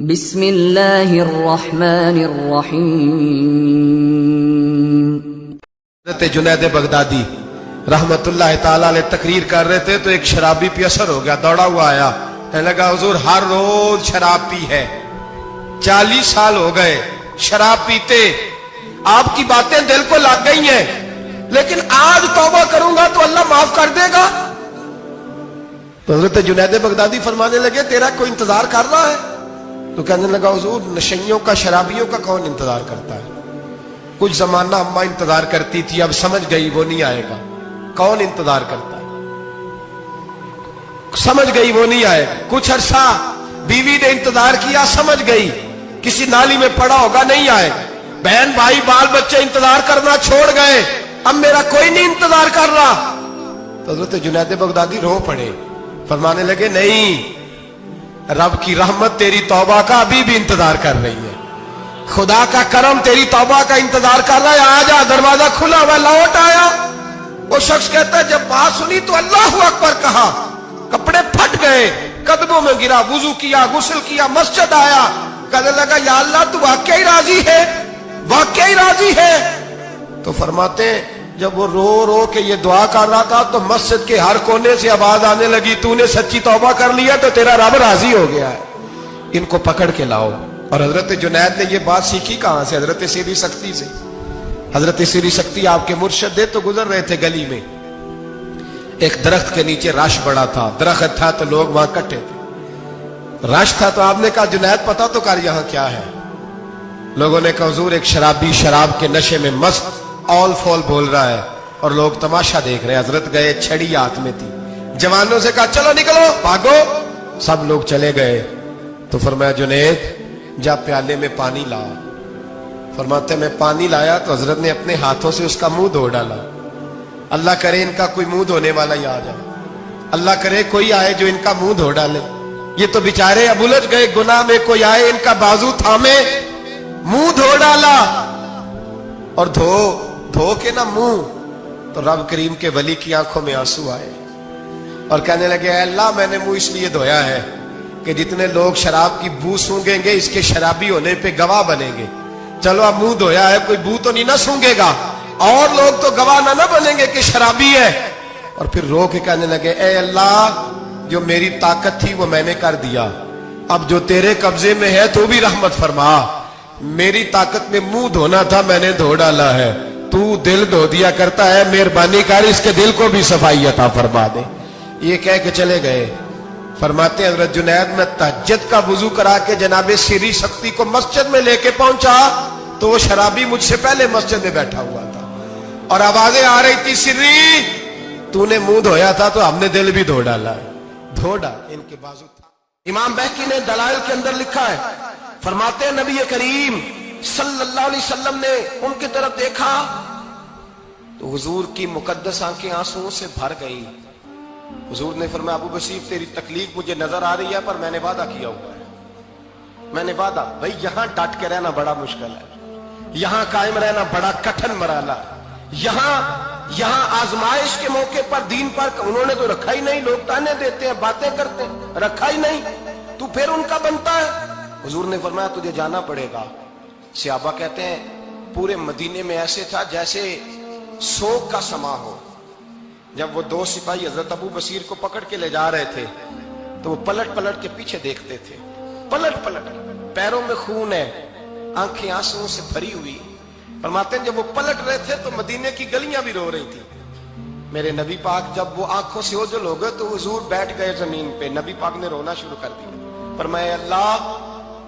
بسم اللہ الرحمن الرحیم۔ حضرت جنید بغدادی رحمت اللہ تعالیٰ علیہ تقریر کر رہے تھے تو ایک شرابی پہ اثر ہو گیا، دوڑا ہوا آیا، کہنے لگا حضور ہر روز شراب پی ہے، 40 سال ہو گئے شراب پیتے، آپ کی باتیں دل کو لگ گئی ہیں، لیکن آج توبہ کروں گا تو اللہ معاف کر دے گا۔ تو حضرت جنید بغدادی فرمانے لگے تیرا کوئی انتظار کر رہا ہے؟ تو کہنے لگا حضور نشیوں کا، شرابیوں کا کون انتظار کرتا ہے؟ کچھ زمانہ اماں انتظار کرتی تھی، اب سمجھ گئی وہ نہیں آئے گا۔ کون انتظار کرتا ہے؟ سمجھ گئی وہ نہیں آئے گا۔ کچھ عرصہ بیوی نے انتظار کیا، سمجھ گئی کسی نالی میں پڑا ہوگا نہیں آئے گا۔ بہن بھائی بال بچے انتظار کرنا چھوڑ گئے، اب میرا کوئی نہیں انتظار کر رہا۔ تو حضرت جنید بغدادی رو پڑے، فرمانے لگے نہیں، رب کی رحمت تیری توبہ کا ابھی بھی انتظار کر رہی ہے، خدا کا کرم تیری توبہ کا انتظار کر رہا ہے، آجا، دروازہ کھلا ہوا، لوٹ آیا۔ وہ شخص کہتا ہے جب بات سنی تو اللہ اکبر کہا، کپڑے پھٹ گئے، قدموں میں گرا، وضو کیا، غسل کیا، مسجد آیا، کہنے لگا یا اللہ تو واقعی راضی ہے، واقعی راضی ہے؟ تو فرماتے ہیں جب وہ رو رو کے یہ دعا کر رہا تھا تو مسجد کے ہر کونے سے آواز آنے لگی تو نے سچی توبہ کر لیا تو تیرا رب راضی ہو گیا ہے، ان کو پکڑ کے لاؤ۔ اور حضرت جنید نے یہ بات سیکھی کہاں سے؟ حضرت سیری سختی سے۔ حضرت سیری سختی آپ کے مرشد دے تو گزر رہے تھے گلی میں، ایک درخت کے نیچے رش بڑا تھا، درخت تھا تو لوگ وہاں کٹے تھے، رش تھا تو آپ نے کہا جنید پتا تو کر یہاں کیا ہے؟ لوگوں نے کہا حضور ایک شرابی شراب کے نشے میں مست اول فول بول رہا ہے اور لوگ تماشا دیکھ رہے ہیں۔ حضرت گئے، چھڑی ہاتھ میں تھی، جوانوں سے کہا چلو نکلو بھاگو، سب لوگ چلے گئے۔ تو فرمایا جنید جا پیالے میں پانی لا۔ فرماتے میں پانی لایا تو حضرت نے اپنے ہاتھوں سے اس کا منہ دھو ڈالا۔ اللہ کرے ان کا کوئی منہ دھونے والا ہی آ جائے، اللہ کرے کوئی آئے جو ان کا منہ دھو ڈالے، یہ تو بیچارے اب الجھ گئے گناہ میں، کوئی آئے ان کا بازو تھامے، منہ دھو ڈالا، اور دھو کے نہ منہ، تو رب کریم کے ولی کی آنکھوں میں آنسو آئے اور کہنے لگے اے اللہ میں نے منہ اس لیے دھویا ہے کہ جتنے لوگ شراب کی بو سونگیں گے اس کے شرابی ہونے پہ گواہ بنیں گے، چلو اب منہ دھویا ہے کوئی بو تو نہیں نہ سونگے گا، اور لوگ تو گواہ نہ بنیں گے کہ شرابی ہے۔ اور پھر رو کے کہنے لگے اے اللہ جو میری طاقت تھی وہ میں نے کر دیا، اب جو تیرے قبضے میں ہے تو بھی رحمت فرما، میری طاقت میں منہ دھونا تھا میں نے دھو ڈالا ہے، تو دل دھو دیا کرتا ہے، مہربانی کر اس کے دل کو بھی صفائی عطا فرما دے۔ یہ کہہ کے چلے گئے۔ فرماتے ہیں حضرت جنید میں تہجد کا وضو کرا کے جناب سیری سختی کو مسجد میں لے کے پہنچا تو وہ شرابی مجھ سے پہلے مسجد میں بیٹھا ہوا تھا اور آوازیں آ رہی تھی سری تو نے منہ دھویا تھا تو ہم نے دل بھی دھو ڈالا ہے، دھو ڈال ان کے بازو تھا۔ امام بہقی نے دلائل کے اندر لکھا ہے، فرماتے ہیں نبی کریم صلی اللہ علیہ وسلم نے ان کی طرف دیکھا تو حضور کی مقدس آنکھیں آنسوؤں سے بھر گئی۔ حضور نے فرمایا ابو بصیر تیری تکلیف مجھے نظر آ رہی ہے پر میں نے وعدہ کیا ہوا ہے، میں نے وعدہ، بھئی یہاں ڈٹ کے رہنا بڑا مشکل ہے، یہاں قائم رہنا بڑا کٹھن مرحلہ ہے، یہاں آزمائش کے موقع پر دین پر انہوں نے تو رکھا ہی نہیں، لوگ تانے دیتے ہیں باتیں کرتے ہیں، رکھا ہی نہیں، تو پھر ان کا بنتا ہے۔ حضور نے فرمایا تجھے جانا پڑے گا۔ صحابہ کہتے ہیں پورے مدینے میں ایسے تھا جیسے سوگ کا سما ہو۔ جب وہ دو سپاہی حضرت ابو بصیر کو پکڑ کے لے جا رہے تھے تو وہ پلٹ پلٹ کے پیچھے دیکھتے تھے، پلٹ پلٹ، پیروں میں خون ہے، آنکھیں آنسوؤں سے بھری ہوئی۔ فرماتے ہیں جب وہ پلٹ رہے تھے تو مدینے کی گلیاں بھی رو رہی تھی۔ میرے نبی پاک جب وہ آنکھوں سے اوجھل ہو گئے تو حضور بیٹھ گئے زمین پہ، نبی پاک نے رونا شروع کر دیا۔ فرمایا اللہ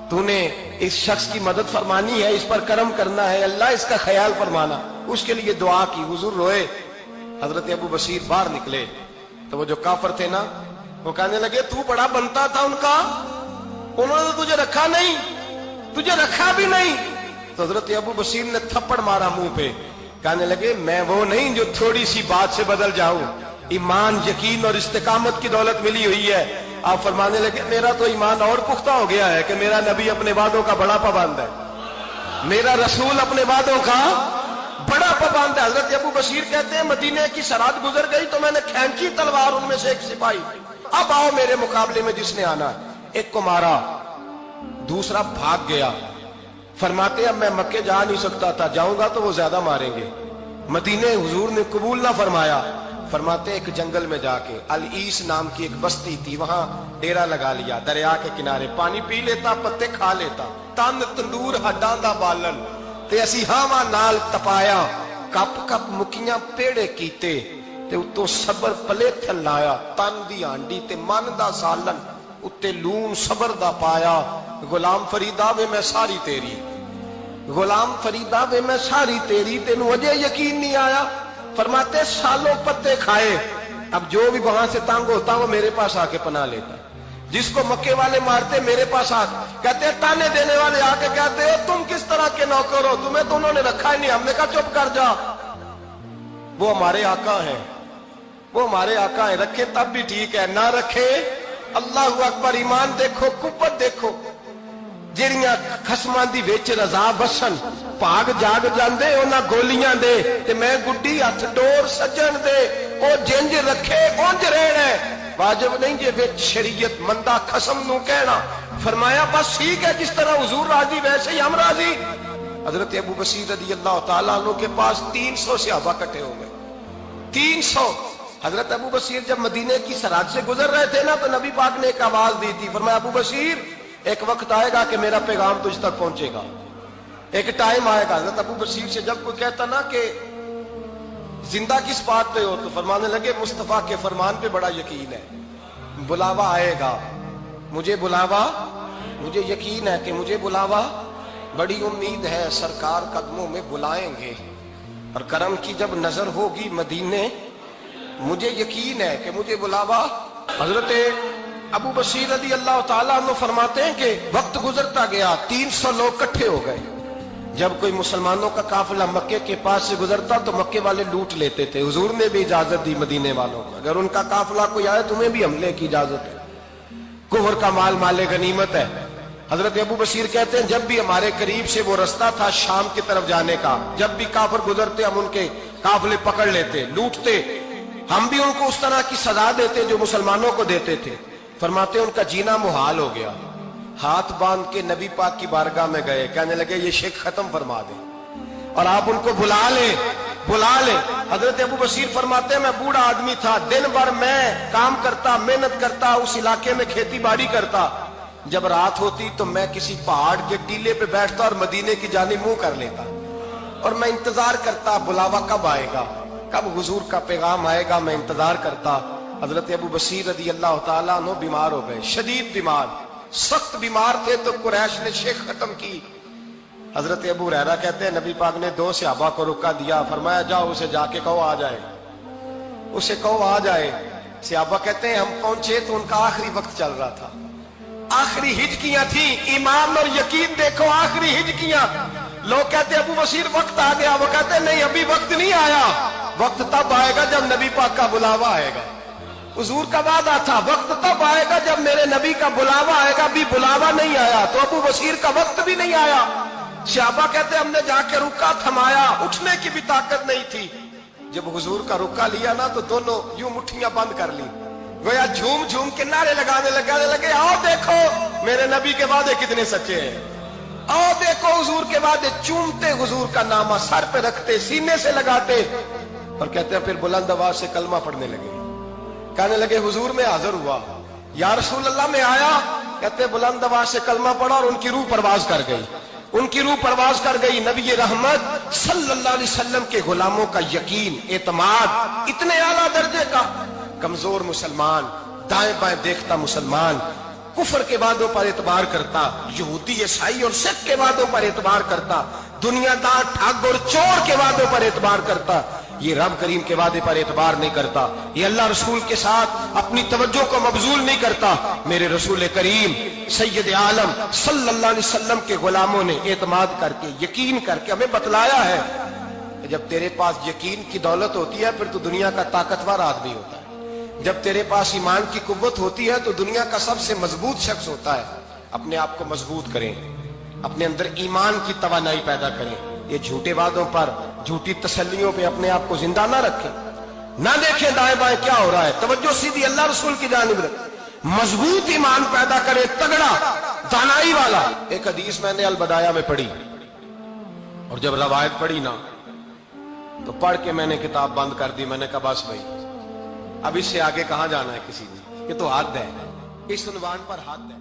تو نے اس شخص کی مدد فرمانی ہے، اس پر کرم کرنا ہے، اللہ اس کا خیال فرمانا، اس کے لیے دعا کی۔ حضور روئے۔ حضرت ابو بصیر باہر نکلے تو وہ جو کافر تھے نا وہ کہنے لگے تو بڑا بنتا تھا ان کا، انہوں نے تجھے رکھا نہیں، تجھے رکھا بھی نہیں۔ تو حضرت ابو بصیر نے تھپڑ مارا منہ پہ، کہنے لگے میں وہ نہیں جو تھوڑی سی بات سے بدل جاؤں، ایمان یقین اور استقامت کی دولت ملی ہوئی ہے۔ آپ فرمانے لگے میرا تو ایمان اور پختہ ہو گیا ہے کہ میرا نبی اپنے وعدوں کا بڑا پابند ہے، میرا رسول اپنے وعدوں کا بڑا پابند ہے۔ حضرت ابو بصیر کہتے ہیں مدینے کی سرحد گزر گئی تو میں نے کھینچی تلوار ان میں سے ایک سپاہی، اب آؤ میرے مقابلے میں جس نے آنا، ایک کو مارا، दूसरा भाग गया। फरमाते अब मैं मक्के जा नहीं सकता था, जाऊंगा तो वो ज्यादा मारेंगे। मदीने हुजूर ने कबूल ना फरमाया। फरमाते एक जंगल में जाके अल ईस नाम की एक बस्ती थी, वहां डेरा लगा लिया, दरिया के किनारे पानी पी लेता, पत्ते खा लेता, तन तंदूर हड्डां दा बालन ते असी हावां नाल तपाया, कप कप मुकियां पेड़े कीते ते उत्तों सबर पलेथन लाया, तन दी हांडी ते मन दा सालन उत्ते लून सबर दा पाया। गुलाम फरीदा वे मैं सारी तेरी, गुलाम फरीदा वे मैं सारी तेरी, तेनू अजे यकीन नहीं आया। फरमाते सालों पत्ते खाए, अब जो भी वहां से तंग होता वो मेरे पास आके पना लेता, जिसको मक्के वाले मारते मेरे पास आ कहते, ताने देने वाले आके कहते तुम किस तरह के नौकर हो, तुम्हें तो उन्होंने रखा ही नहीं। हमने कहा चुप कर जा, वो हमारे आका हैं, वो हमारे आका हैं, रखे तब भी ठीक है, ना रखे अल्लाहु अकबर। ईमान देखो, कुव्वत देखो, ਜਿਹੜੀਆਂ ਖਸਮਾਂ ਦੀ ਵਿੱਚ ਰਜ਼ਾ ਵਸਣ ਭਾਗ ਜਾਗ ਜਾਂਦੇ ਉਹਨਾਂ ਗੋਲੀਆਂ ਦੇ, ਤੇ ਮੈਂ ਗੁੱਡੀ ਹੱਥ ਡੋਰ ਸੱਜਣ ਦੇ, ਉਹ ਜਿੰਜ ਰੱਖੇ ਉੰਜ ਰਹਿਣਾ, ਵਾਜਬ ਨਹੀਂ ਜੇ ਵਿੱਚ ਸ਼ਰੀਅਤ ਮੰਦਾ ਖਸਮ ਨੂੰ ਕਹਿਣਾ। फरमाया बस ठीक है, जिस तरह हुजूर राजी वैसे ही हम राजी। हजरत अबू बसीर रदी अल्लाह तआला अन्हु के पास 300 सहाबा इकट्ठे हो गए, 300। हजरत अबू बसीर जब मदीने की सरहद से गुजर रहे थे ना, तो नबी पाक ने एक आवाज दी थी, फरमाया अबू बसीर एक वक्त आएगा कि मेरा पैगाम तुझ तक पहुंचेगा, एक टाइम आएगा। हजरत अबू बसीर से जब कोई कहता ना कि जिंदा किस बात पे हो, तो फरमाने लगे मुस्तफा के फरमान पे बड़ा यकीन है, बुलावा आएगा, मुझे बुलावा, मुझे यकीन है कि मुझे बुलावा, बड़ी उम्मीद है सरकार कदमों में बुलाएंगे, और करम की जब नजर होगी मदीने, मुझे यकीन है कि मुझे बुलावा। हजरत अबू बसीर रदी अल्लाह ताला अन्हु फरमाते हैं कि वक्त गुजरता गया, 300 लोग इकट्ठे हो गए। जब कोई मुसलमानों का काफिला मक्के के पास से गुजरता तो मक्के वाले लूट लेते थे। हुजूर ने भी इजाजत दी मदीने वालों को, अगर उनका काफिला कोई आए तुम्हें भी हमले की इजाजत है, कुफर का माल माले गनीमत है। हजरत अबू बसीर कहते हैं जब भी हमारे करीब से वो रास्ता था शाम की तरफ जाने का, जब भी काफिर गुजरते हम उनके काफिले पकड़ लेते, लूटते, हम भी उनको उस तरह की सजा देते जो मुसलमानों को देते थे। फरमाते उनका जीना मुहाल हो गया, हाथ बांध के नबी पाक की बारगाह में गए, कहने लगे ये शेख खत्म फरमा दे और आप उनको बुला ले, बुला ले। हजरत अबू बसीर फरमाते मैं बूढ़ा आदमी था, दिन भर मैं काम करता, मेहनत करता, उस इलाके में खेती बाड़ी करता, जब रात होती तो मैं किसी पहाड़ के टीले पे बैठता और मदीने की जानिब मुंह कर लेता, और मैं इंतजार करता बुलावा कब आएगा, कब हुजूर का पैगाम आएगा, मैं इंतजार करता। हजरत अबू बसीर रदी अल्लाह ताला अन्हु बीमार हो गए, शदीद बीमार, सख्त बीमार थे, तो कुरैश ने शेख खत्म की। हजरत अबू हुरैरा कहते हैं नबी पाक ने 2 सहाबा को रुका दिया, फरमाया जाओ उसे जाके कहो आ जाए, उसे कहो आ जाए। सहाबा कहते हैं हम पहुंचे तो उनका आखिरी वक्त चल रहा था, आखिरी हिजकियां थी, ईमान और यकीन देखो, आखिरी हिजकियां। लोग कहते अबू बसीर वक्त आ गया, वो कहते नहीं अभी वक्त नहीं आया, वक्त तब आएगा जब नबी पाक का बुलावा आएगा। हुजूर का वादा था वक्त तब आएगा जब मेरे नबी का बुलावा आएगा, अभी बुलावा नहीं आया, तो अबू बसीर का वक्त भी नहीं आया। सहाबा कहते हमने जाके रुका, थमाया, उठने की भी ताकत नहीं थी। जब हुजूर का रुका लिया ना, तो दोनों यूं मुट्ठियां बंद कर ली, गोया झूम झूम के नारे लगाने लगे, आओ देखो मेरे नबी के वादे कितने सच्चे हैं, आओ देखो हुजूर के वादे। चूमते हुजूर का नामा सर पे रखते, सीने से लगाते, और कहते हैं फिर बुलंद आवाज से कलमा पढ़ने लगे, कहने लगे हुजूर में हाजिर हुआ, या रसूल अल्लाह में आया। कहते बुलंद आवाज से कलमा पढ़ा और उनकी रूह परवाज कर गई, उनकी रूह परवाज कर गई। नबी रहमत सल्लल्लाहु अलैहि वसल्लम के गुलामों का यकीन, एतमाद इतने आला दर्जे का, कमजोर मुसलमान, दाएं बाएं देखता मुसलमान, कुफर के वादों पर एतबार करता, यहूदी ईसाई और सिख के वादों पर एतबार करता, दुनियादार ठग और चोर के वादों पर एतबार करता, ये रब करीम के वादे पर एतबार नहीं करता, ये अल्लाह रसूल के साथ अपनी तवज्जो को मबजूल नहीं करता। मेरे रसूल करीम सैयद आलम सल्लल्लाहु अलैहि वसल्लम के गुलामों ने एतमाद करके, यकीन करके हमें बतलाया है कि जब तेरे पास यकीन की दौलत होती है फिर तो दुनिया का ताकतवर आदमी होता है, जब तेरे पास ईमान की कुव्वत होती है तो दुनिया का सबसे मजबूत शख्स होता है। अपने आप को मजबूत करें, अपने अंदर ईमान की तवानाई पैदा करें, ये झूठे वादों पर, झूठी तसल्लियों पे अपने आप को जिंदा ना रखें, ना देखें दाएं बाएं क्या हो रहा है, तवज्जो सीधी अल्लाह रसूल की जानिब रखें, मजबूत ईमान पैदा करें, तगड़ा दानाई वाला। एक हदीस मैंने अलबदाया में पढ़ी, और जब रवायत पढ़ी ना तो पढ़ के मैंने किताब बंद कर दी। मैंने कहा बस भाई, अब इससे आगे कहां जाना है किसी ने, ये तो हद है, इस उन्वान पर हद है।